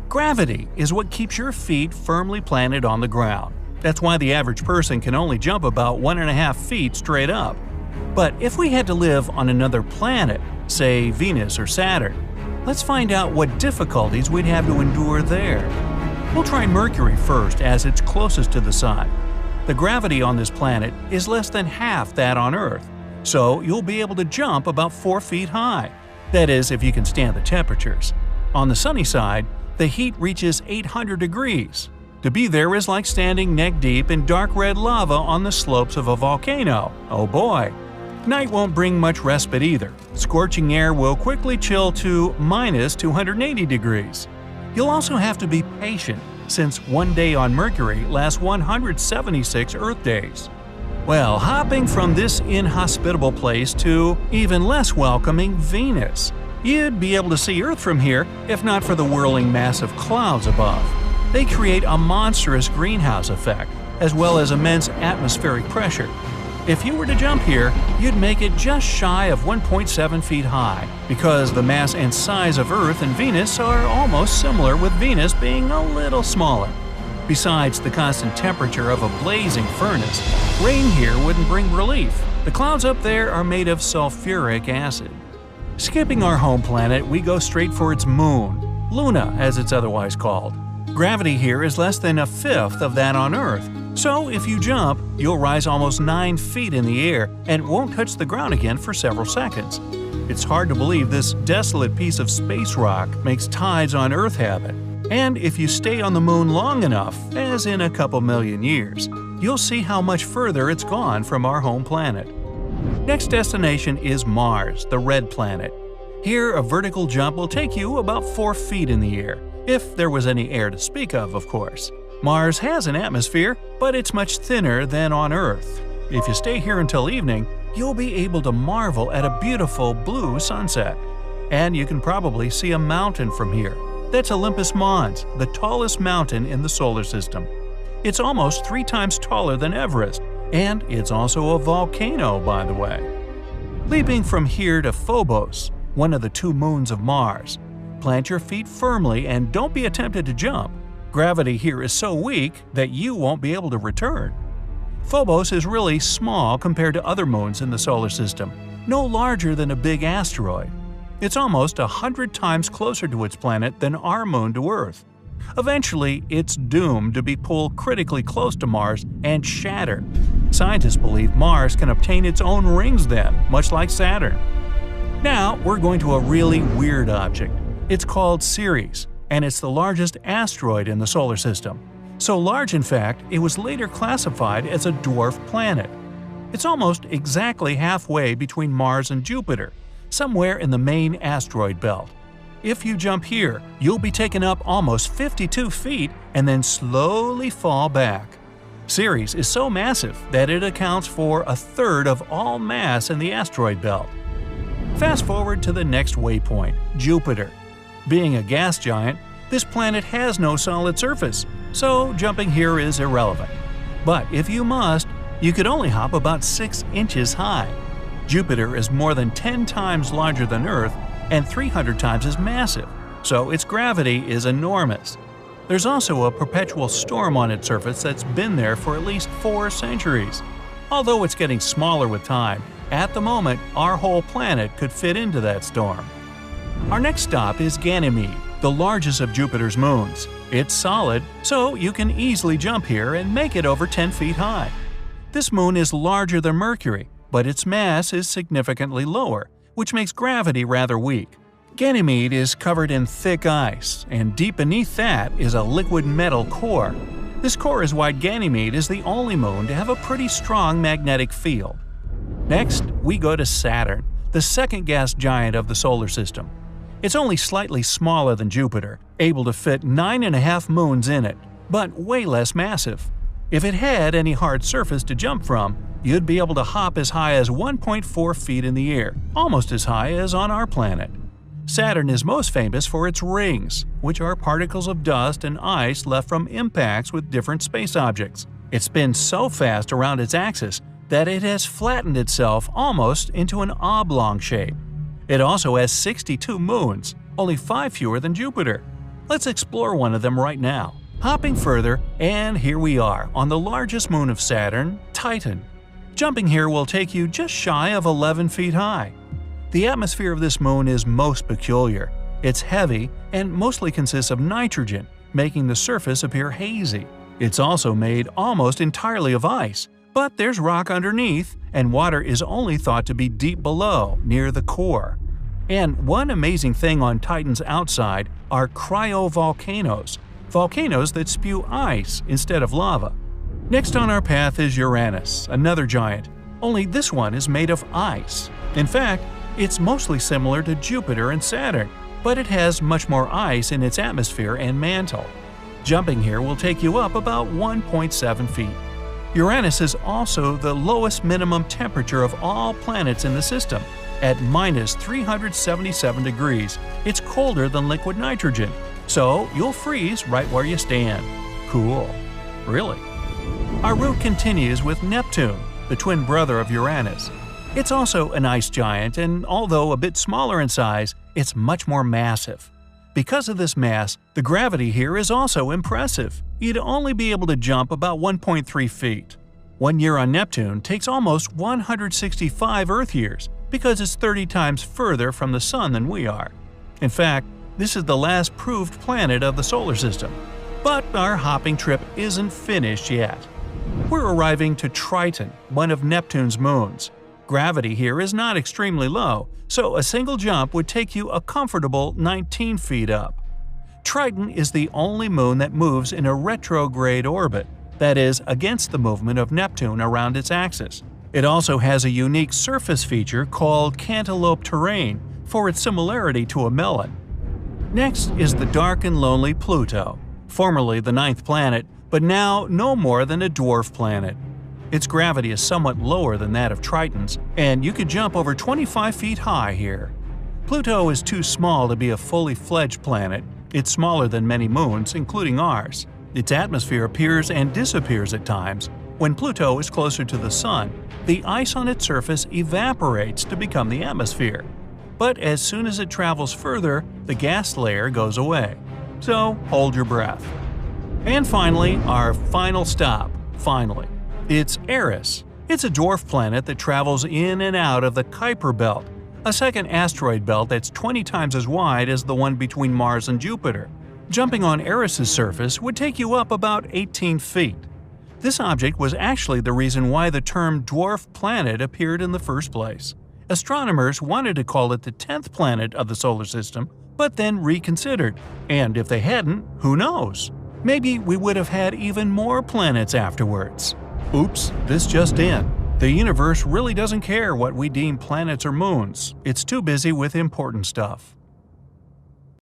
Gravity is what keeps your feet firmly planted on the ground. That's why the average person can only jump about 1.5 feet straight up. But if we had to live on another planet, say Venus or Saturn, let's find out what difficulties we'd have to endure there. We'll try Mercury first, as it's closest to the Sun. The gravity on this planet is less than half that on Earth, so you'll be able to jump about 4 feet high. That is, if you can stand the temperatures. On the sunny side, the heat reaches 800 degrees. To be there is like standing neck-deep in dark red lava on the slopes of a volcano. Oh boy! Night won't bring much respite either. Scorching air will quickly chill to minus 280 degrees. You'll also have to be patient, since one day on Mercury lasts 176 Earth days. Well, hopping from this inhospitable place to even less welcoming Venus. You'd be able to see Earth from here if not for the whirling mass of clouds above. They create a monstrous greenhouse effect, as well as immense atmospheric pressure. If you were to jump here, you'd make it just shy of 1.7 feet high, because the mass and size of Earth and Venus are almost similar, with Venus being a little smaller. Besides the constant temperature of a blazing furnace, rain here wouldn't bring relief. The clouds up there are made of sulfuric acid. Skipping our home planet, we go straight for its moon, Luna as it's otherwise called. Gravity here is less than a fifth of that on Earth, so if you jump, you'll rise almost 9 feet in the air and won't touch the ground again for several seconds. It's hard to believe this desolate piece of space rock makes tides on Earth habit. And if you stay on the moon long enough, as in a couple million years, you'll see how much further it's gone from our home planet. Next destination is Mars, the red planet. Here, a vertical jump will take you about 4 feet in the air, if there was any air to speak of course. Mars has an atmosphere, but it's much thinner than on Earth. If you stay here until evening, you'll be able to marvel at a beautiful blue sunset. And you can probably see a mountain from here. That's Olympus Mons, the tallest mountain in the solar system. It's almost 3 times taller than Everest, and it's also a volcano, by the way. Leaping from here to Phobos, one of the 2 moons of Mars. Plant your feet firmly and don't be tempted to jump. Gravity here is so weak that you won't be able to return. Phobos is really small compared to other moons in the solar system, no larger than a big asteroid. It's almost 100 times closer to its planet than our moon to Earth. Eventually, it's doomed to be pulled critically close to Mars and shatter. Scientists believe Mars can obtain its own rings then, much like Saturn. Now, we're going to a really weird object. It's called Ceres, and it's the largest asteroid in the solar system. So large, in fact, it was later classified as a dwarf planet. It's almost exactly halfway between Mars and Jupiter, somewhere in the main asteroid belt. If you jump here, you'll be taken up almost 52 feet and then slowly fall back. Ceres is so massive that it accounts for a third of all mass in the asteroid belt. Fast forward to the next waypoint, Jupiter. Being a gas giant, this planet has no solid surface, so jumping here is irrelevant. But if you must, you could only hop about 6 inches high. Jupiter is more than 10 times larger than Earth and 300 times as massive, so its gravity is enormous. There's also a perpetual storm on its surface that's been there for at least 4 centuries. Although it's getting smaller with time, at the moment our whole planet could fit into that storm. Our next stop is Ganymede, the largest of Jupiter's moons. It's solid, so you can easily jump here and make it over 10 feet high. This moon is larger than Mercury, but its mass is significantly lower, which makes gravity rather weak. Ganymede is covered in thick ice, and deep beneath that is a liquid metal core. This core is why Ganymede is the only moon to have a pretty strong magnetic field. Next, we go to Saturn, the second gas giant of the solar system. It's only slightly smaller than Jupiter, able to fit 9.5 moons in it, but way less massive. If it had any hard surface to jump from, you'd be able to hop as high as 1.4 feet in the air, almost as high as on our planet. Saturn is most famous for its rings, which are particles of dust and ice left from impacts with different space objects. It spins so fast around its axis that it has flattened itself almost into an oblong shape. It also has 62 moons, only 5 fewer than Jupiter. Let's explore one of them right now. Hopping further, and here we are on the largest moon of Saturn, Titan. Jumping here will take you just shy of 11 feet high. The atmosphere of this moon is most peculiar. It's heavy and mostly consists of nitrogen, making the surface appear hazy. It's also made almost entirely of ice, but there's rock underneath, and water is only thought to be deep below, near the core. And one amazing thing on Titan's outside are cryovolcanoes, volcanoes that spew ice instead of lava. Next on our path is Uranus, another giant, only this one is made of ice. In fact, it's mostly similar to Jupiter and Saturn, but it has much more ice in its atmosphere and mantle. Jumping here will take you up about 1.7 feet. Uranus is also the lowest minimum temperature of all planets in the system. At minus 377 degrees, it's colder than liquid nitrogen, so you'll freeze right where you stand. Cool. Really. Our route continues with Neptune, the twin brother of Uranus. It's also an ice giant, and although a bit smaller in size, it's much more massive. Because of this mass, the gravity here is also impressive. You'd only be able to jump about 1.3 feet. 1 year on Neptune takes almost 165 Earth years, because it's 30 times further from the Sun than we are. In fact, this is the last proved planet of the solar system. But our hopping trip isn't finished yet. We're arriving to Triton, one of Neptune's moons. Gravity here is not extremely low, so a single jump would take you a comfortable 19 feet up. Triton is the only moon that moves in a retrograde orbit, that is, against the movement of Neptune around its axis. It also has a unique surface feature called cantaloupe terrain for its similarity to a melon. Next is the dark and lonely Pluto, formerly the 9th planet, but now no more than a dwarf planet. Its gravity is somewhat lower than that of Triton's, and you could jump over 25 feet high here. Pluto is too small to be a fully fledged planet. It's smaller than many moons, including ours. Its atmosphere appears and disappears at times. When Pluto is closer to the Sun, the ice on its surface evaporates to become the atmosphere. But as soon as it travels further, the gas layer goes away. So hold your breath. And finally, our final stop. It's Eris. It's a dwarf planet that travels in and out of the Kuiper Belt, a second asteroid belt that's 20 times as wide as the one between Mars and Jupiter. Jumping on Eris's surface would take you up about 18 feet. This object was actually the reason why the term dwarf planet appeared in the first place. Astronomers wanted to call it the 10th planet of the solar system, but then reconsidered. And if they hadn't, who knows? Maybe we would have had even more planets afterwards. Oops, this just in. The universe really doesn't care what we deem planets or moons. It's too busy with important stuff.